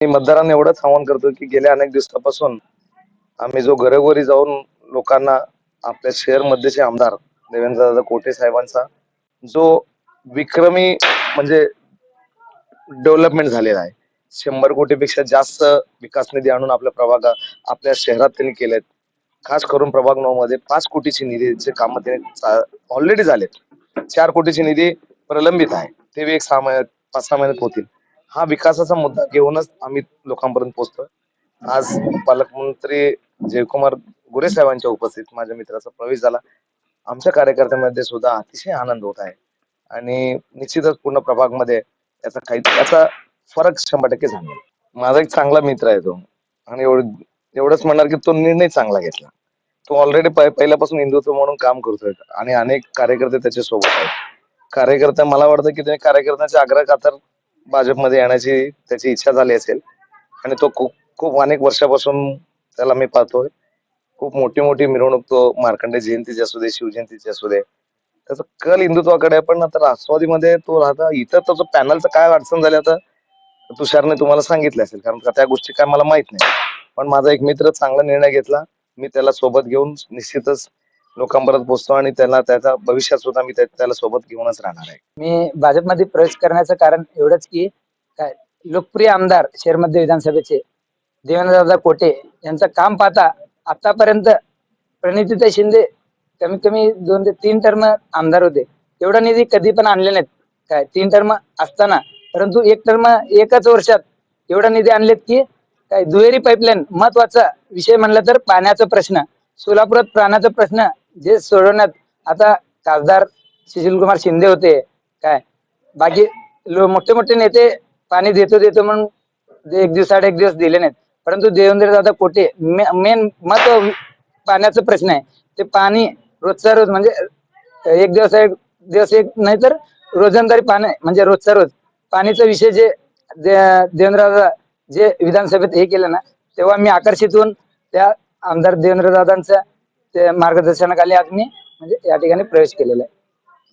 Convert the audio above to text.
मी मतदारांना एवढंच आवाहन करतो की गेल्या अनेक दिवसापासून आम्ही जो घरोघरी जाऊन लोकांना आपल्या शहर मध्येचे आमदार देवेंद्रदादा कोटे साहेबांचा जो विक्रमी म्हणजे डेव्हलपमेंट झालेला आहे. 100 कोटीपेक्षा जास्त विकास निधी आणून आपल्या शहरात त्यांनी केलेत. खास करून प्रभाग 9 मध्ये 5 कोटीची निधीचे काम त्यांनी ऑलरेडी झालेत. 4 कोटीची निधी प्रलंबित आहे. ते बी 5-6 महिन्यात होतील. हा विकासाचा मुद्दा घेऊनच आम्ही लोकांपर्यंत पोहोचतोय. आज पालकमंत्री जयकुमार गोरे साहेबांच्या उपस्थितीत माझ्या मित्राचा प्रवेश झाला. आमच्या कार्यकर्त्यांमध्ये सुद्धा अतिशय आनंद होत आहे आणि निश्चितच पूर्ण प्रभागमध्ये याचा फरक 100% जाणवेल. माझा एक चांगला मित्र आहे तो आणि एवढंच म्हणणार की तो निर्णय चांगला घेतला. तो ऑलरेडी पहिल्यापासून हिंदुत्व म्हणून काम करतोय आणि अनेक कार्यकर्ते त्याच्या सोबत आहेत. मला वाटतं की त्याने कार्यकर्त्यांच्या आग्रह खातर भाजपमध्ये येण्याची त्याची इच्छा झाली असेल आणि तो खूप खूप अनेक वर्षापासून त्याला मी पाहतोय. खूप मोठी मोठी मिरवणूक तो मार्कंडे जयंतीची असू दे, शिवजयंतीची असू दे, त्याचा कल हिंदुत्वाकडे आहे. पण आता राष्ट्रवादीमध्ये तो राहता इथं त्याचं पॅनलचं काय अडचण झाली आता तुषारने तुम्हाला सांगितलं असेल, कारण का त्या गोष्टी काय मला माहित नाही. पण माझा एक मित्र चांगला निर्णय घेतला. मी त्याला सोबत घेऊन निश्चितच लोकांपर्यंत पोहोचतो आणि त्याच्या भविष्यात सुद्धा मी त्याला सोबत घेऊनच राहणार आहे. मी भाजपमध्ये प्रवेश करण्याचं कारण एवढंच की काय लोकप्रिय आमदार शहरमध्ये विधानसभेचे देवेंद्रदादा कोटे यांचं काम पाहता आतापर्यंत प्रणितीताई शिंदे कमीत कमी 2 ते 3 टर्म आमदार होते. तेवढा निधी कधी पण आणले नाहीत. काय 3 टर्म असताना, परंतु एकच वर्षात एवढा निधी आणलेत की काय दुहेरी पाईपलाईन महत्वाचा विषय म्हणला तर पाण्याचा प्रश्न, सोलापुरात पाण्याचा प्रश्न जे सोडवण्यात आता खासदार सुशीलकुमार शिंदे होते. काय बाकी मोठे मोठे नेते पाणी देतो म्हणून एक दिवस दिले नाहीत. परंतु देवेंद्रदादा कोटे मेन महत्व पाण्याचा प्रश्न आहे. ते पाणी रोजचा रोज म्हणजे एक दिवस एक नाही तर रोजंदारी पाणी म्हणजे रोजचा रोज पाणीचा विषय जे देवेंद्रदादा जे विधानसभेत हे केलं ना, तेव्हा मी आकर्षित होऊन त्या आमदार देवेंद्रदादांच्या मार्गदर्शनाखाली आज मी म्हणजे या ठिकाणी प्रवेश केलेला आहे.